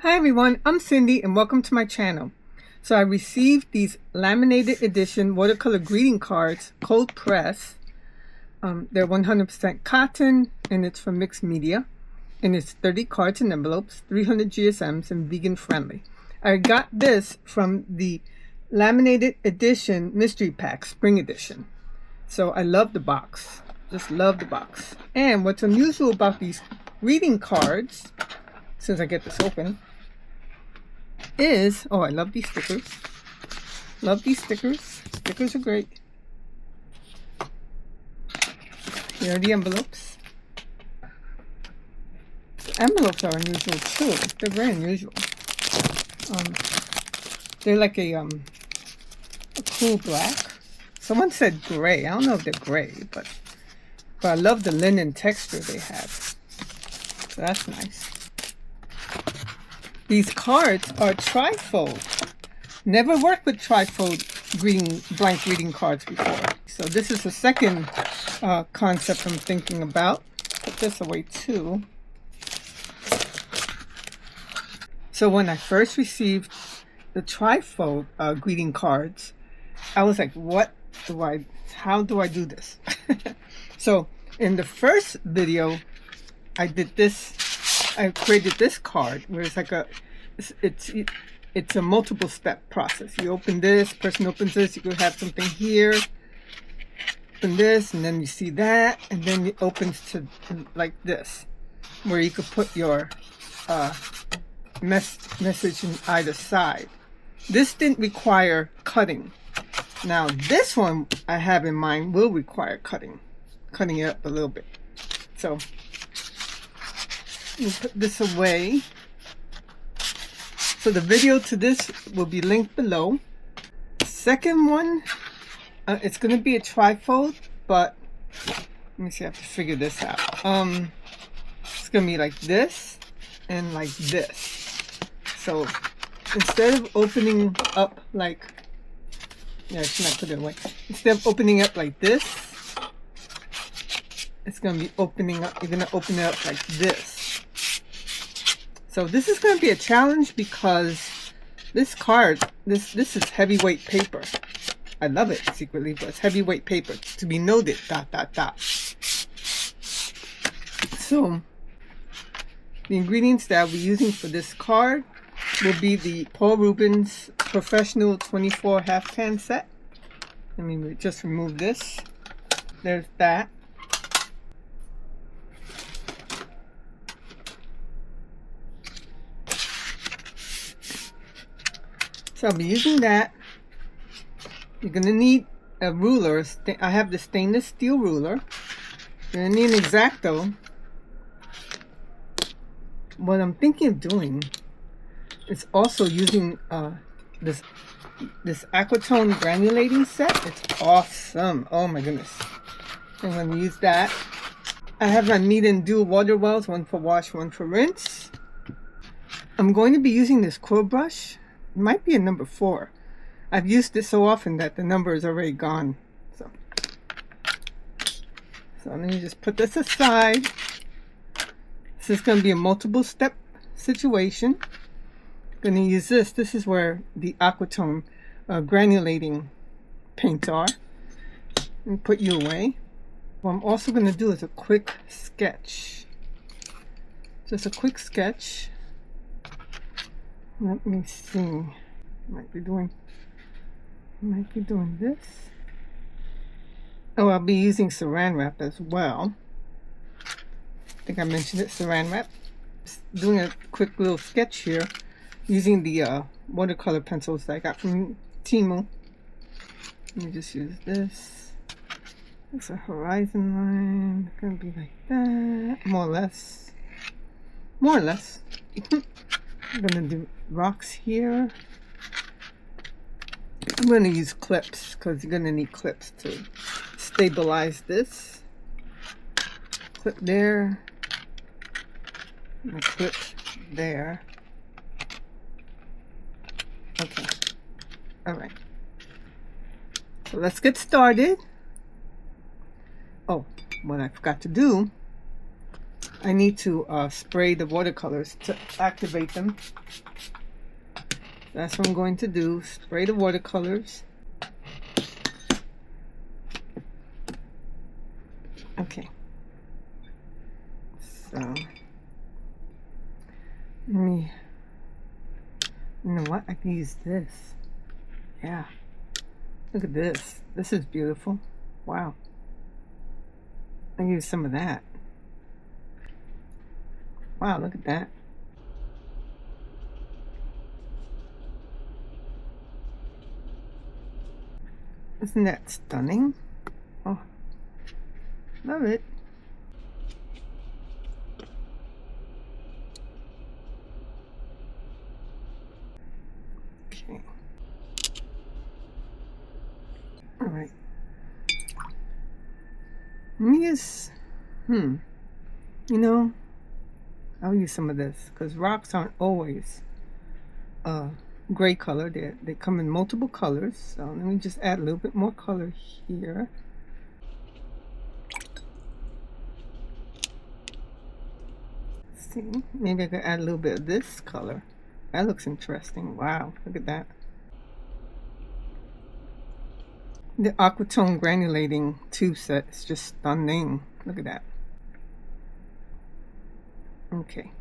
Hi everyone, I'm Cindy and welcome to my channel. So I received these laminated edition watercolor greeting cards, cold press. They're 100% cotton and it's from Mixed Media. And it's 30 cards and envelopes, 300 GSMs and vegan friendly. I got this from the laminated edition mystery pack, spring edition. So I love the box, just love the box. And what's unusual about these greeting cards, since I get this open, is, oh, I love these stickers. Love these stickers. Stickers are great. Here are the envelopes. The envelopes are unusual too. They're very unusual. They're like a cool black. Someone said gray. I don't know if they're gray, but I love the linen texture they have. So that's nice. These cards are Trifold. Never worked with Trifold blank greeting cards before. So this is the second concept I'm thinking about. Put this away too. So when I first received the Trifold greeting cards, I was like, how do I do this? So in the first video, I did this. I created this card where it's like it's a multiple step process. You open this, person opens this, you could have something here, open this, and then you see that, and then it opens to like this, where you could put your message in either side. This didn't require cutting. Now this one I have in mind will require cutting it up a little bit. So you put this away. So the video to this will be linked below. Second one, it's going to be a trifold, but let me see, I have to figure this out. It's going to be like this and like this. So instead of opening up like, yeah, I should not put it away. Instead of opening up like this, it's going to be opening up, you're going to open it up like this. So this is going to be a challenge because this card, this is heavyweight paper. I love it secretly, but it's heavyweight paper to be noted, ... So the ingredients that I'll be using for this card will be the Paul Rubens Professional 24 half pan set. Let me just remove this. There's that. So I'll be using that. You're going to need a ruler. I have the stainless steel ruler. You're going to need an X-Acto. What I'm thinking of doing is also using this Aquatone granulating set. It's awesome. Oh my goodness. I'm going to use that. I have my Meet and Do water wells, one for wash, one for rinse. I'm going to be using this quill brush. It might be a number 4. I've used it so often that the number is already gone. So let me just put this aside. This is going to be a multiple step situation. I'm going to use this. This is where the Aquatone granulating paints are. And put you away. What I'm also going to do is a quick sketch. Just a quick sketch. Let me see. Might be doing this. Oh, I'll be using Saran Wrap as well. I think I mentioned it, Saran Wrap. Just doing a quick little sketch here using the watercolor pencils that I got from Temu. Let me just use this. It's a horizon line. It's gonna be like that, more or less. More or less. I'm gonna do rocks here. I'm gonna use clips because you're gonna need clips to stabilize this. Clip there. And a clip there. Okay. Alright. So let's get started. Oh, what I forgot to do I need to spray the watercolors to activate them. That's what I'm going to do. Spray the watercolors. Okay. So, let me, you know what? I can use this. Yeah. Look at this. This is beautiful. Wow. I use some of that. Wow, look at that. Isn't that stunning? Oh, love it. Okay. All right. Let me use, you know, I'll use some of this because rocks aren't always gray color. They come in multiple colors. So let me just add a little bit more color here. Let's see, maybe I could add a little bit of this color. That looks interesting. Wow, look at that. The Aquatone granulating tube set is just stunning. Look at that. Okay.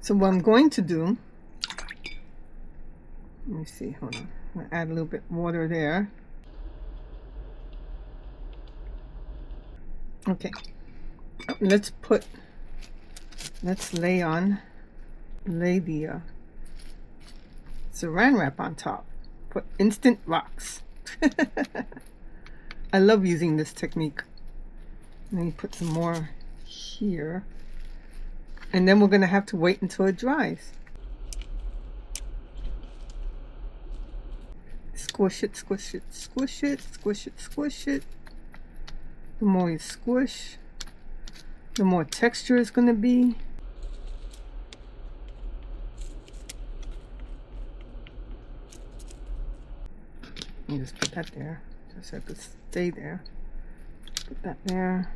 So what I'm going to do, let me see, hold on. I'm going to add a little bit water there. Okay. Let's lay the Saran Wrap on top. Put instant rocks. I love using this technique. Let me put some more here. And then we're going to have to wait until it dries. Squish it, squish it, squish it, squish it, squish it. The more you squish, the more texture it's going to be. You just put that there, just so it could stay there. Put that there.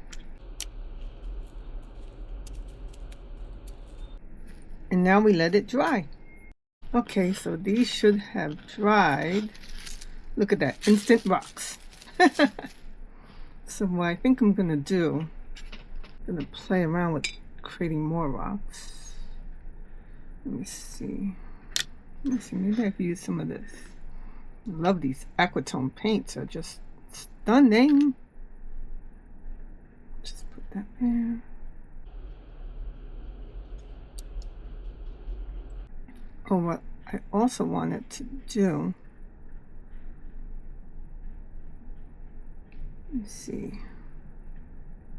And now we let it dry. Okay, so these should have dried. Look at that, instant rocks. So what I think I'm gonna do, I'm gonna play around with creating more rocks. Let me see, maybe I could use some of this. I love these Aquatone paints, are just stunning. Just put that there. Oh, what I also wanted to do, let me see,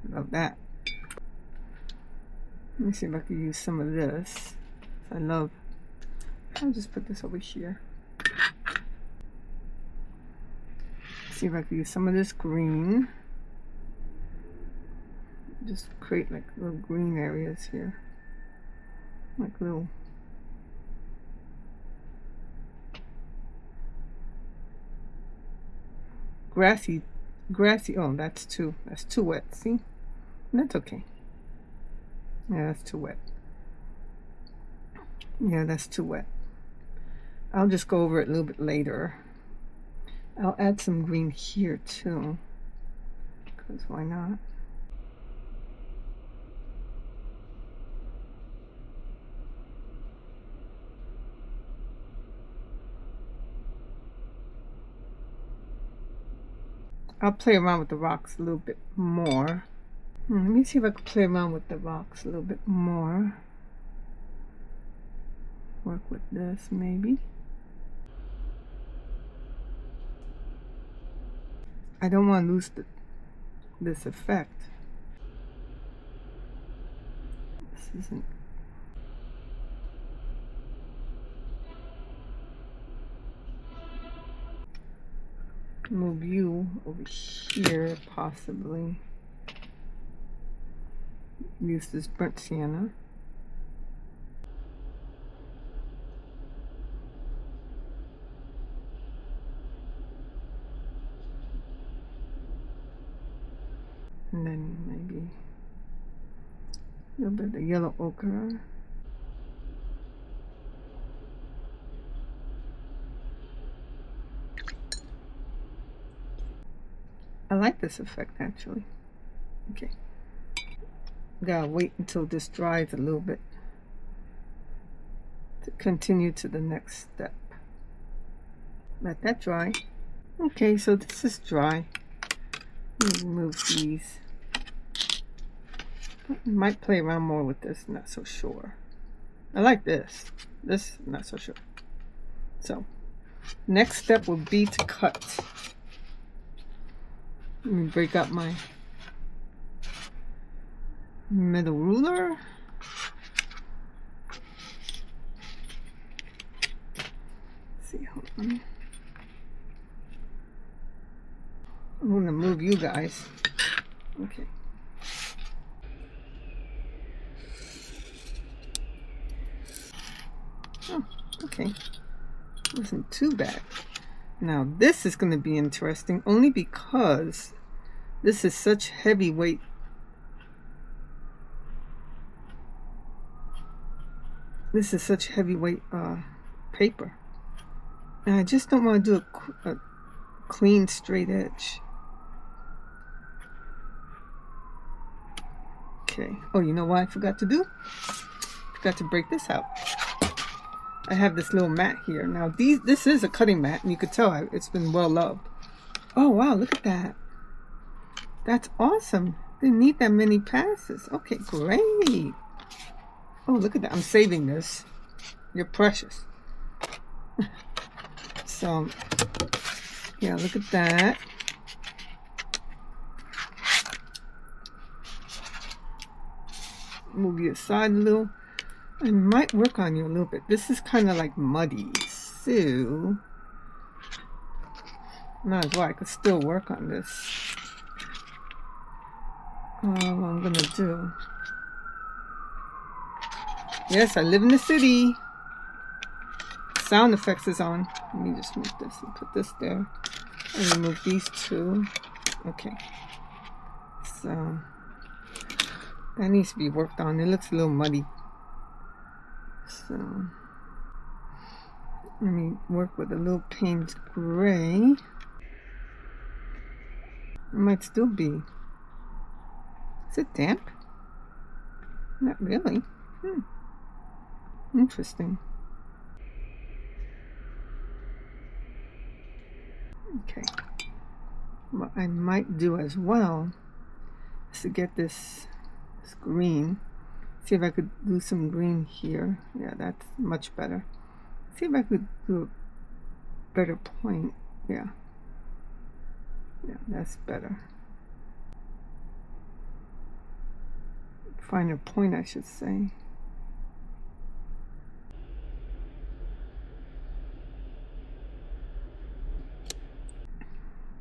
love that. Let me see if I can use some of this. I'll just put this over here. See if I can use some of this green. Just create like little green areas here. Like little grassy, oh, that's too wet, see? That's okay. Yeah, that's too wet. Yeah, that's too wet. I'll just go over it a little bit later. I'll add some green here too, because why not? I'll play around with the rocks a little bit more. Let me see if I can play around with the rocks a little bit more. Work with this maybe. I don't want to lose this effect. This isn't. Move you over here, possibly. Use this burnt sienna. A little bit of yellow ochre. I like this effect actually. Okay. Gotta wait until this dries a little bit to continue to the next step. Let that dry. Okay, so this is dry. Let me remove these. Might play around more with this, not so sure. I like this. This, not so sure. So, next step will be to cut. Let me break out my metal ruler. Let's see, hold on. I'm gonna move you guys. Okay. Oh, okay. Wasn't too bad. Now this is gonna be interesting only because this is such heavyweight. This is such heavyweight paper. And I just don't want to do a clean straight edge. Okay. Oh, you know what I forgot to do? Forgot to break this out. I have this little mat here. Now this is a cutting mat, and you could tell it's been well loved. Oh wow, look at that. That's awesome. Didn't need that many passes. Okay, great. Oh, look at that. I'm saving this. You're precious. So, yeah, look at that. Move you aside a little. I might work on you a little bit. This is kind of like muddy, so might as well. I could still work on this. What I'm gonna do. Yes, I live in the city. Sound effects is on. Let me just move this and put this there. And remove these two. Okay. So that needs to be worked on. It looks a little muddy. So let me work with a little paint gray. It might still be. Is it damp? Not really. Interesting. Okay. What I might do as well is to get this green. See if I could do some green here. Yeah, that's much better. See if I could do a better point. Yeah. Yeah, that's better. Finer point, I should say.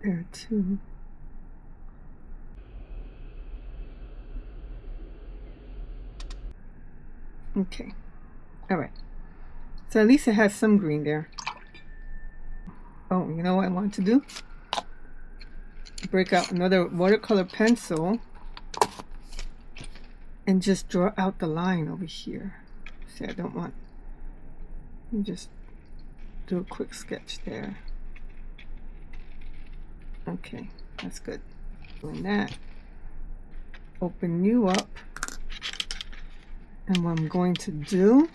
There too. Okay. All right. So at least it has some green there. Oh, you know what I want to do? Break out another watercolor pencil and just draw out the line over here. See, I don't want. Let me just do a quick sketch there. Okay, that's good. Doing that. Open you up. And what I'm going to do,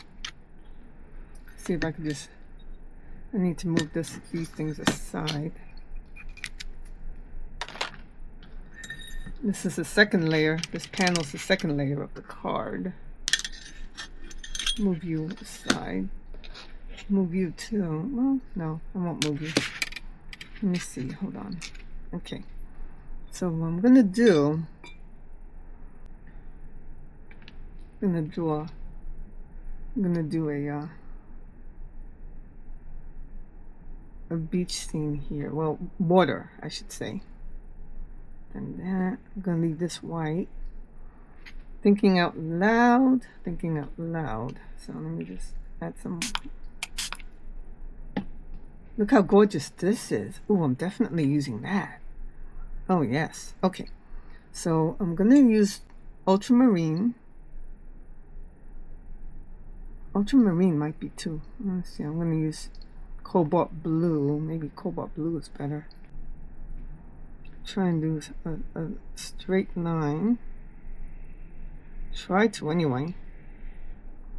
see if I can just, I need to move these things aside. This is the second layer. This panel is the second layer of the card. Move you aside. Move you too. Well, no, I won't move you. Let me see. Hold on. Okay. So what I'm gonna do, I'm gonna do a beach scene here. Well, water, I should say. And that, I'm gonna leave this white. Thinking out loud. So let me just add some. Look how gorgeous this is. Oh, I'm definitely using that. Oh yes. Okay. So I'm gonna use ultramarine. Ultramarine might be too. Let's see, I'm going to use cobalt blue. Maybe cobalt blue is better. Try and do a straight line. Try to anyway.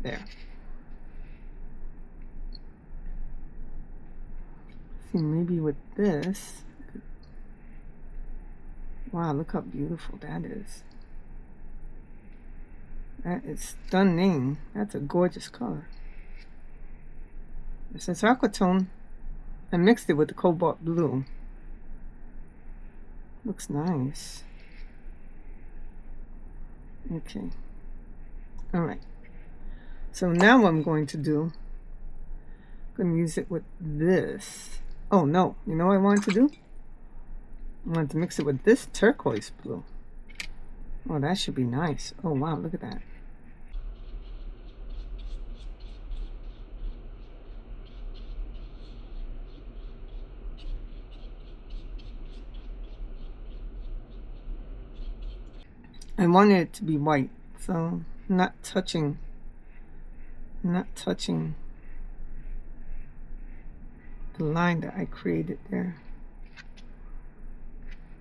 There. See, maybe with this. Wow, look how beautiful that is. That is stunning. That's a gorgeous color. This is Aquatone. I mixed it with the cobalt blue. Looks nice. Okay. Alright. So now what I'm going to do, I'm going to use it with this. Oh no, you know what I wanted to do? I wanted to mix it with this turquoise blue. Oh, that should be nice. Oh wow, look at that. I wanted it to be white, so not touching the line that I created there.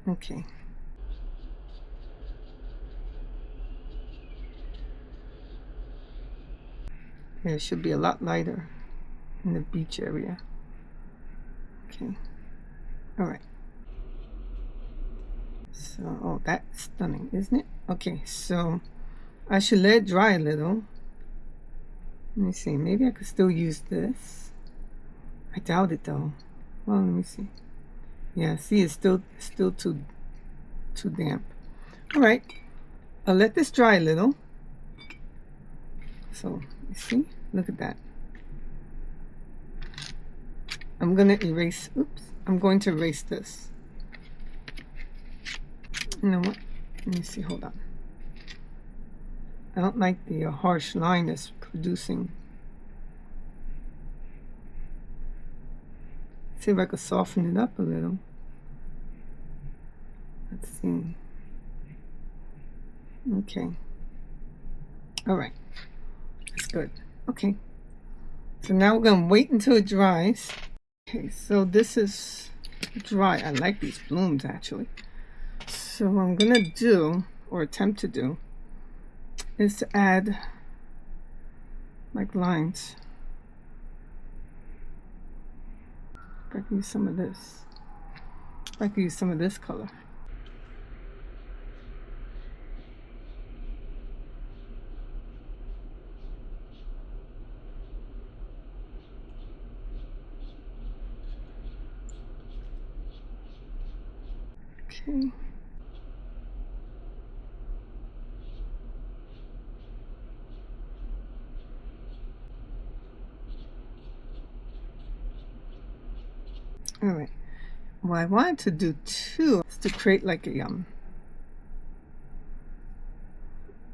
Okay. Yeah, it should be a lot lighter in the beach area. Okay. Alright. So, oh, that's stunning, isn't it? Okay, so I should let it dry a little. Let me see, maybe I could still use this. I doubt it though. Well, let me see. Yeah, see, it's still too damp. All right, I'll let this dry a little. So you see, look at that. I'm gonna erase. Oops, I'm going to erase this. You know what? Let me see. Hold on. I don't like the harsh line that's producing. See if I could soften it up a little. Let's see. Okay. All right. That's good. Okay. So now we're going to wait until it dries. Okay, so this is dry. I like these blooms actually. So what I'm going to do, or attempt to do, is to add like lines. If I can use some of this. If I can use some of this color. Okay. All right. What I wanted to do too is to create like a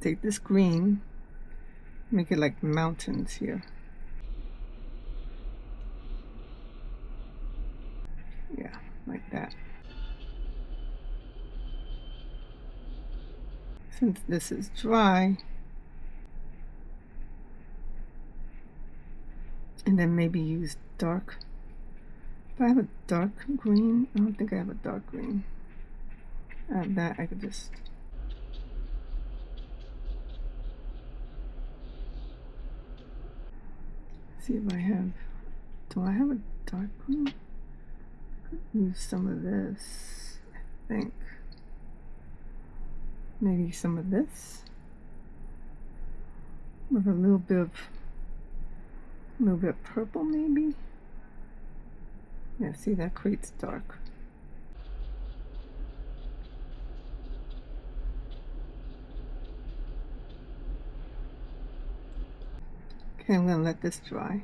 take this green, make it like mountains here. Yeah, like that. Since this is dry, and then maybe use dark. Do I have a dark green? I don't think I have a dark green. I have that. I could just see if I have. Do I have a dark green? Use some of this. I think maybe some of this with a little bit of purple, maybe. Yeah, see, that creates dark. Okay, I'm gonna let this dry.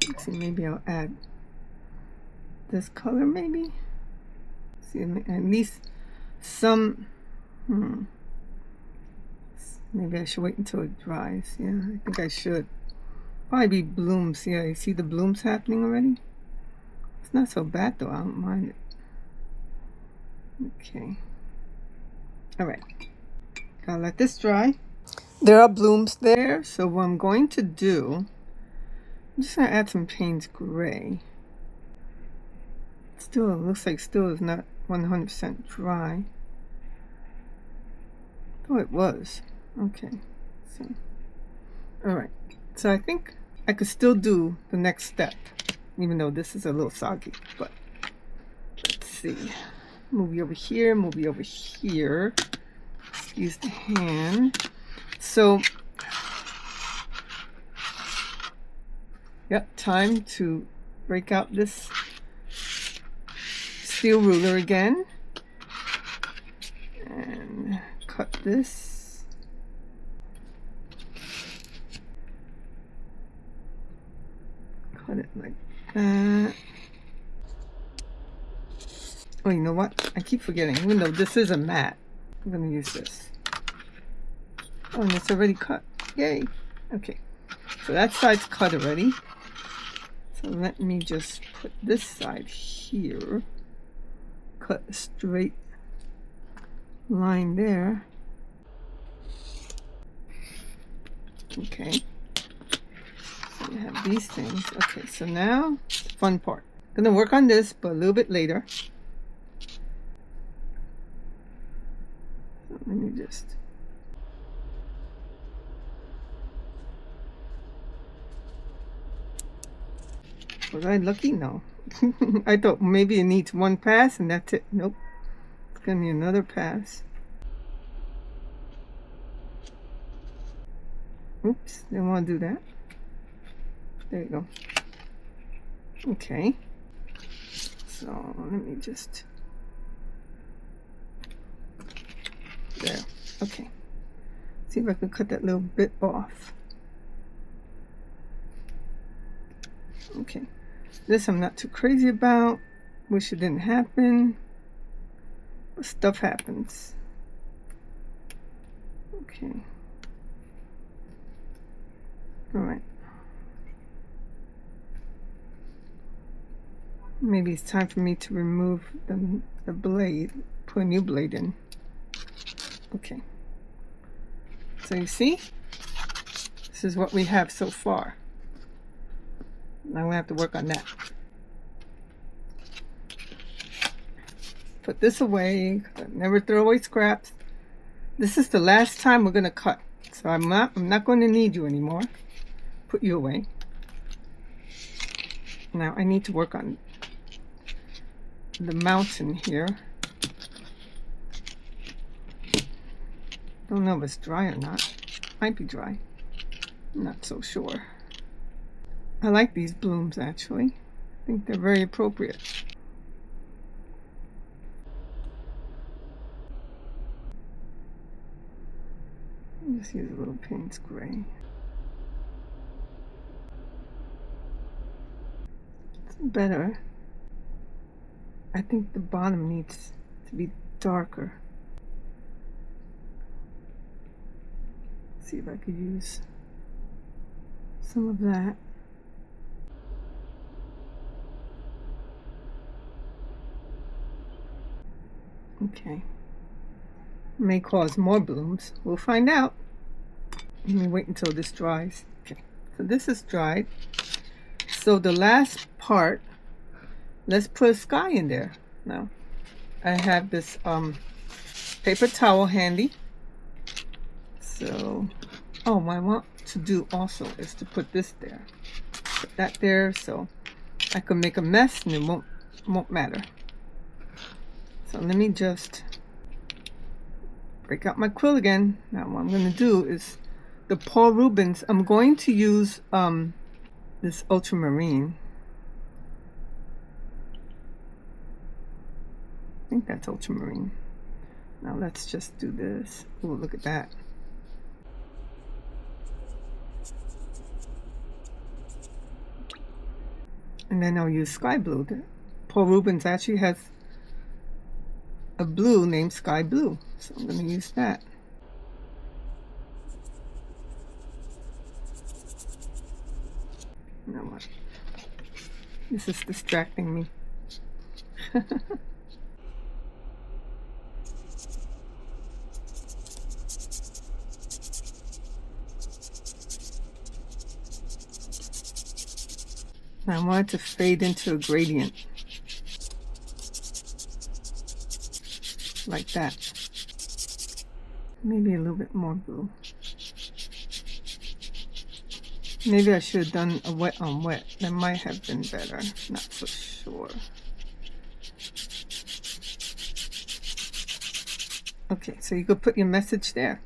Let's see, maybe I'll add this color, maybe. See, at least some. Maybe I should wait until it dries. Yeah, I think I should. Probably be blooms. Yeah, you see the blooms happening already? It's not so bad though. I don't mind it. Okay. Alright. Gotta let this dry. There are blooms there, so what I'm going to do, I'm just going to add some Payne's Gray. Still, it looks like still is not 100% dry. Oh, it was. Okay. So, alright. So I think I could still do the next step, even though this is a little soggy. But let's see. Move you over here, move you over here. Use the hand. So, yep, time to break out this steel ruler again and cut this. Cut it like that. Oh, you know what? I keep forgetting, even though this is a mat, I'm going to use this. Oh, and it's already cut. Yay. Okay. So that side's cut already. So let me just put this side here. Cut a straight line there. Okay. So you have these things. Okay, so now the fun part. I'm gonna work on this, but a little bit later. So let me just. Was I lucky? No. I thought maybe it needs one pass and that's it. Nope. It's gonna need another pass. Oops, didn't want to do that. There you go. Okay. So let me just. There. Okay. See if I can cut that little bit off. Okay. This I'm not too crazy about. Wish it didn't happen. But stuff happens. Okay. Alright. Maybe it's time for me to remove the blade. Put a new blade in. Okay. So you see? This is what we have so far. Now I'm going to have to work on that. Put this away. Never throw away scraps. This is the last time we're going to cut. So I'm not going to need you anymore. Put you away. Now I need to work on the mountain here. Don't know if it's dry or not. Might be dry. Not so sure. I like these blooms actually. I think they're very appropriate. I'll just use a little Payne's Gray. It's better. I think the bottom needs to be darker. Let's see if I could use some of that. Okay. May cause more blooms. We'll find out. Let me wait until this dries. Okay. So this is dried. So the last part, let's put a sky in there. Now, I have this paper towel handy. So, oh, what I want to do also is to put this there. Put that there so I can make a mess and it won't matter. So let me just break out my quill again. Now what I'm going to do is the Paul Rubens. I'm going to use this ultramarine. I think that's ultramarine. Now let's just do this. Oh, look at that. And then I'll use sky blue. Paul Rubens actually has a blue named Sky Blue, so I'm going to use that. You know what? This is distracting me. I want it to fade into a gradient. Like that. Maybe a little bit more blue. Maybe I should have done a wet on wet. That might have been better. Not so sure. Okay, so you could put your message there.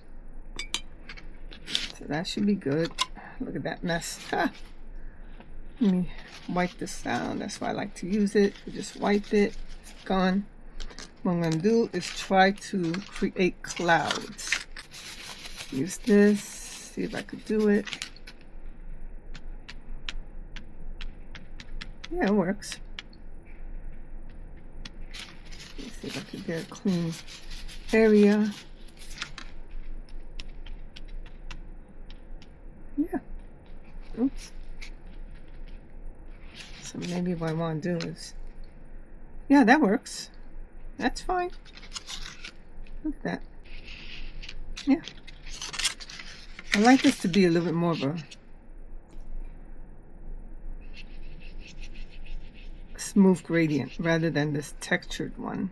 So that should be good. Look at that mess. Ah. Let me wipe this down. That's why I like to use it. You just wipe it. It's gone. What I'm going to do is try to create clouds. Use this. See if I could do it. Yeah, it works. Let's see if I can get a clean area. Yeah. Oops. So maybe what I want to do is, yeah, that works. That's fine. Look at that. Yeah. I like this to be a little bit more of a smooth gradient rather than this textured one.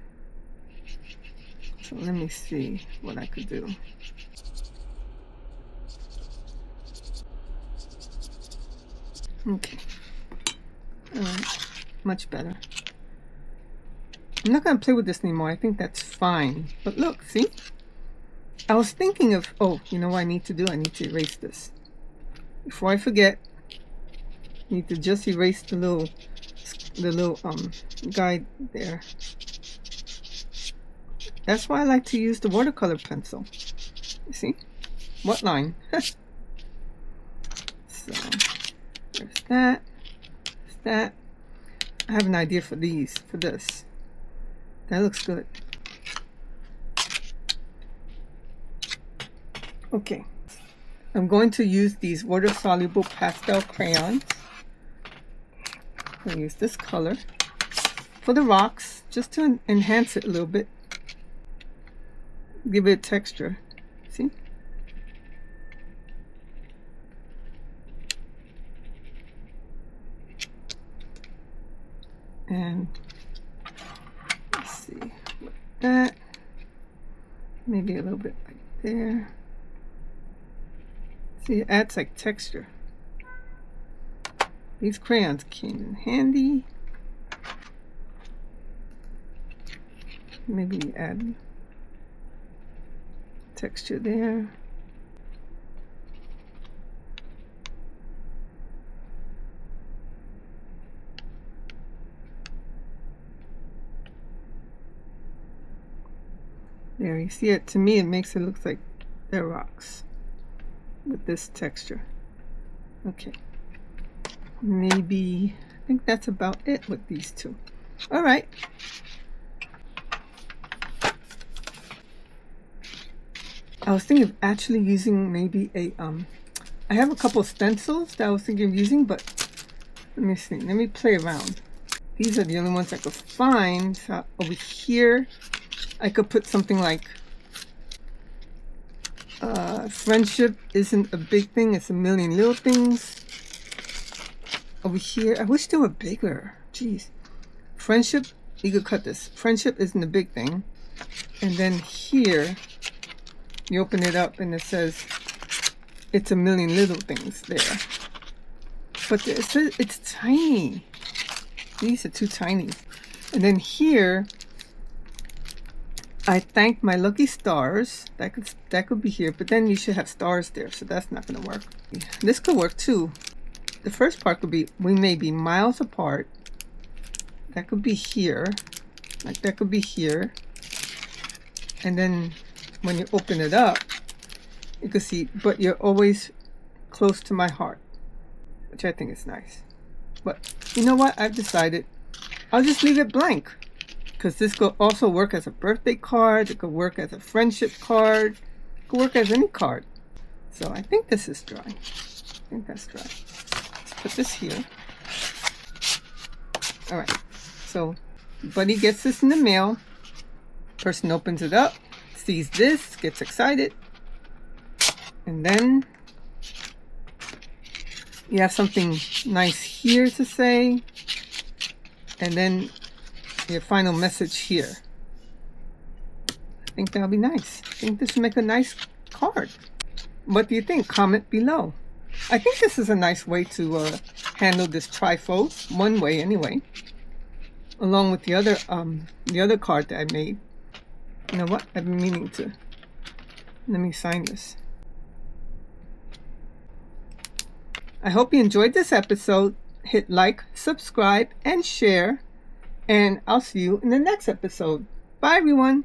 So let me see what I could do. Okay. Alright. Much better. I'm not going to play with this anymore. I think that's fine. But look, see? I was thinking of, oh, you know what I need to do? I need to erase this. Before I forget, I need to just erase the little guide there. That's why I like to use the watercolor pencil. You see? What line? So, there's that. There's that. I have an idea for these, for this. That looks good. Okay. I'm going to use these water-soluble pastel crayons. I'll use this color for the rocks, just to enhance it a little bit. Give it texture. See? And let's see, like that. Maybe a little bit like there. See, it adds like texture. These crayons came in handy. Maybe add texture there. There, you see it? To me, it makes it look like they're rocks with this texture. Okay. Maybe, I think that's about it with these two. All right. I was thinking of actually using maybe a, I have a couple of stencils that I was thinking of using, but let me see. Let me play around. These are the only ones I could find. So over here, I could put something like, friendship isn't a big thing, it's a million little things. Over here, I wish they were bigger. Jeez. Friendship, you could cut this. Friendship isn't a big thing. And then here, you open it up and it says, it's a million little things there. But it's tiny. These are too tiny. And then here, I thank my lucky stars. That could be here, but then you should have stars there, so that's not going to work. This could work too. The first part could be, we may be miles apart. That could be here. Like that could be here. And then when you open it up, you can see, but you're always close to my heart, which I think is nice. But you know what? I've decided I'll just leave it blank, because this could also work as a birthday card. It could work as a friendship card. It could work as any card. So I think this is dry. I think that's dry. Let's put this here. All right. So buddy gets this in the mail. Person opens it up, sees this, gets excited, and then you have something nice here to say, and then your final message here. I think that'll be nice. I think this will make a nice card. What do you think? Comment below. I think this is a nice way to handle this trifold. One way anyway. Along with the other card that I made. You know what? I've been meaning to. Let me sign this. I hope you enjoyed this episode. Hit like, subscribe, and share. And I'll see you in the next episode. Bye, everyone.